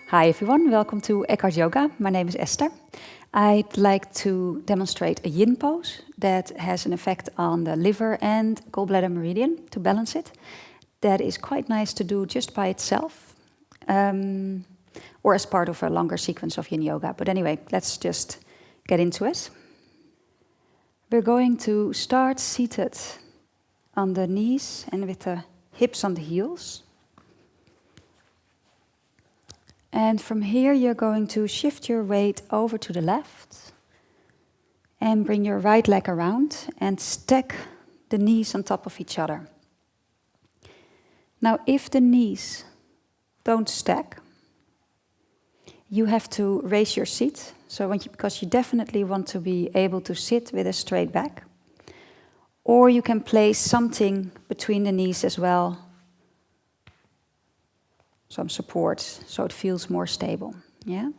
Hi everyone, welcome to Ekhart Yoga. My name is Esther. I'd like to demonstrate a Yin pose that has an effect on the liver and gallbladder meridian to balance it. That is quite nice to do just by itself or as part of a longer sequence of Yin Yoga. But anyway, let's just get into it. We're going to start seated on the knees and with the hips on the heels. And from here you're going to shift your weight over to the left and bring your right leg around and stack the knees on top of each other. Now if the knees don't stack, you have to raise your seat, because you definitely want to be able to sit with a straight back. Or you can place something between the knees as well, some support, so it feels more stable. Yeah?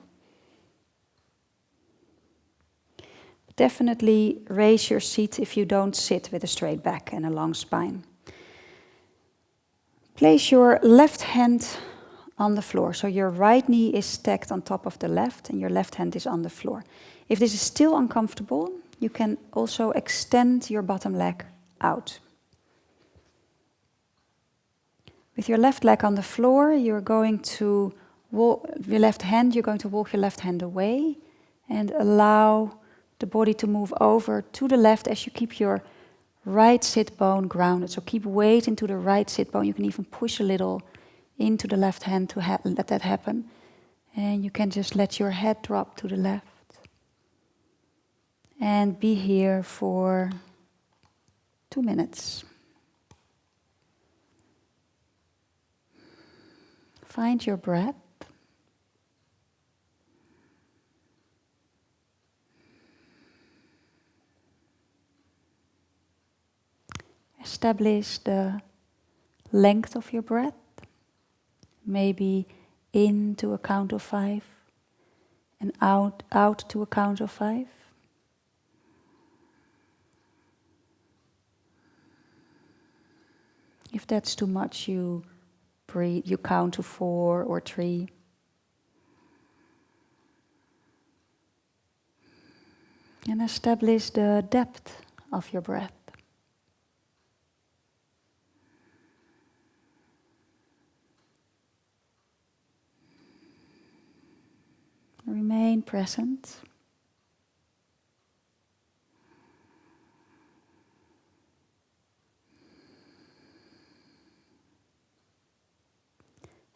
Definitely raise your seat if you don't sit with a straight back and a long spine. Place your left hand on the floor. So your right knee is stacked on top of the left and your left hand is on the floor. If this is still uncomfortable, you can also extend your bottom leg out. With your left leg on the floor, you're going to walk your left hand away and allow the body to move over to the left as you keep your right sit bone grounded. So keep weight into the right sit bone. You can even push a little into the left hand to let that happen. And you can just let your head drop to the left. And be here for 2 minutes. Find your breath. Establish the length of your breath. Maybe in to a count of 5 and out to a count of 5. If that's too much, you breathe, you count to 4 or 3. And establish the depth of your breath. Remain present.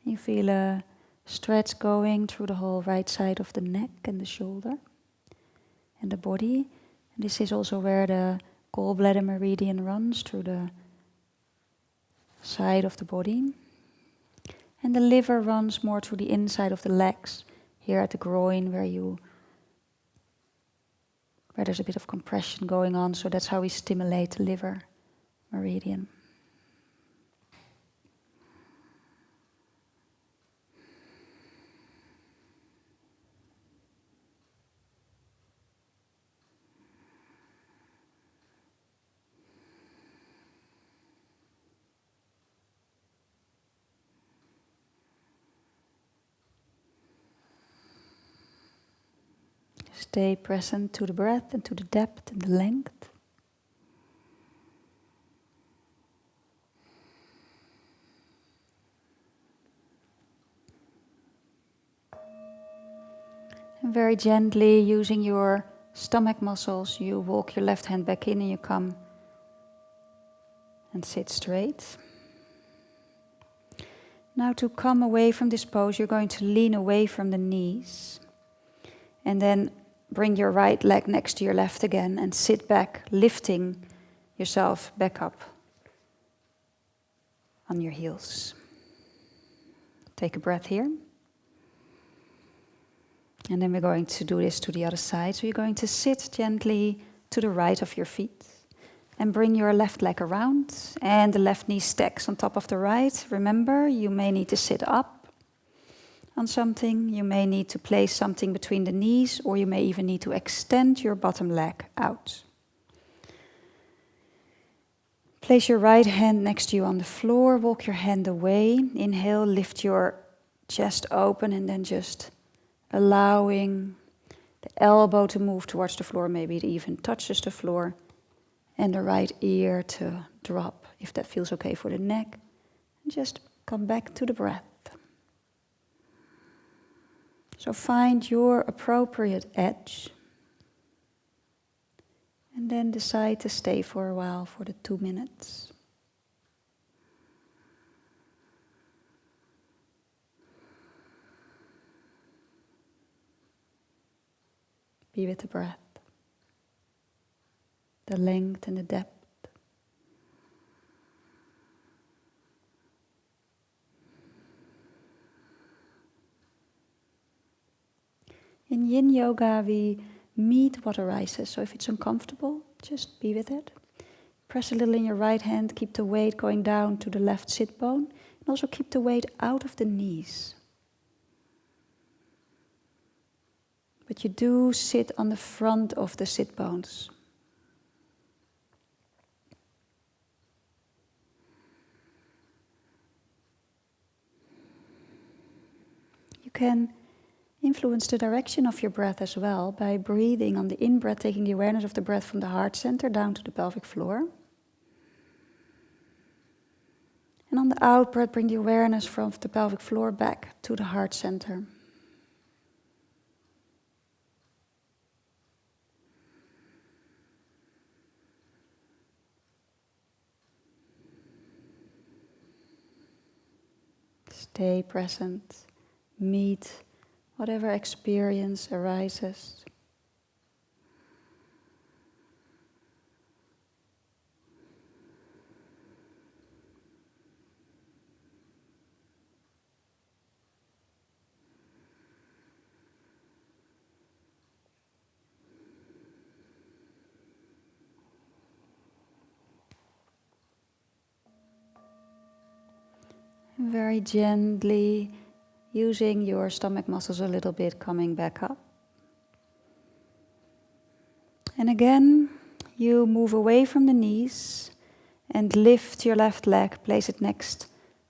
You feel a stretch going through the whole right side of the neck and the shoulder and the body. And this is also where the gallbladder meridian runs, through the side of the body. And the liver runs more through the inside of the legs, here at the groin where there's a bit of compression going on. So that's how we stimulate the liver meridian. Stay present to the breath and to the depth and the length. And very gently, using your stomach muscles, you walk your left hand back in and you come and sit straight. Now to come away from this pose, you're going to lean away from the knees. And then bring your right leg next to your left again and sit back, lifting yourself back up on your heels. Take a breath here. And then we're going to do this to the other side. So you're going to sit gently to the right of your feet and bring your left leg around and the left knee stacks on top of the right. Remember, you may need to sit up on something. You may need to place something between the knees, or you may even need to extend your bottom leg out. Place your right hand next to you on the floor, walk your hand away. Inhale, lift your chest open and then just allowing the elbow to move towards the floor, maybe it even touches the floor, and the right ear to drop, if that feels okay for the neck. And just come back to the breath. So find your appropriate edge, and then decide to stay for a while for the 2 minutes. Be with the breath, the length and the depth. In Yin Yoga, we meet what arises. So if it's uncomfortable, just be with it. Press a little in your right hand, keep the weight going down to the left sit bone, and also keep the weight out of the knees. But you do sit on the front of the sit bones. You can influence the direction of your breath as well by breathing on the in-breath, taking the awareness of the breath from the heart center down to the pelvic floor. And on the out-breath, bring the awareness from the pelvic floor back to the heart center. Stay present, meet whatever experience arises. Very gently, using your stomach muscles a little bit, coming back up. And again, you move away from the knees and lift your left leg, place it next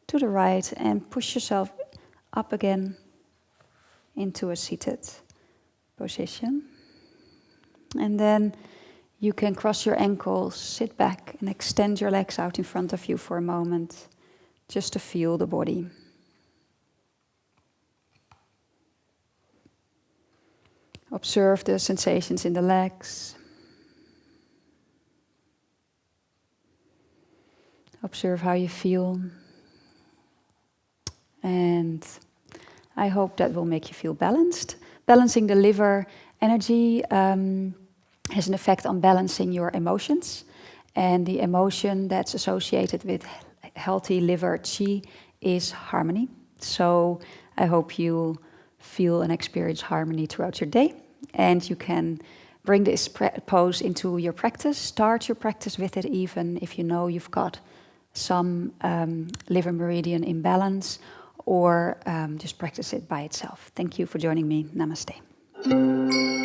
to the right, and push yourself up again into a seated position. And then you can cross your ankles, sit back, and extend your legs out in front of you for a moment, just to feel the body. Observe the sensations in the legs. Observe how you feel. And I hope that will make you feel balanced. Balancing the liver energy has an effect on balancing your emotions. And the emotion that's associated with healthy liver chi is harmony. So I hope you feel and experience harmony throughout your day. And you can bring this pose into your practice. Start your practice with it even if you know you've got some liver meridian imbalance, or just practice it by itself. Thank you for joining me. Namaste.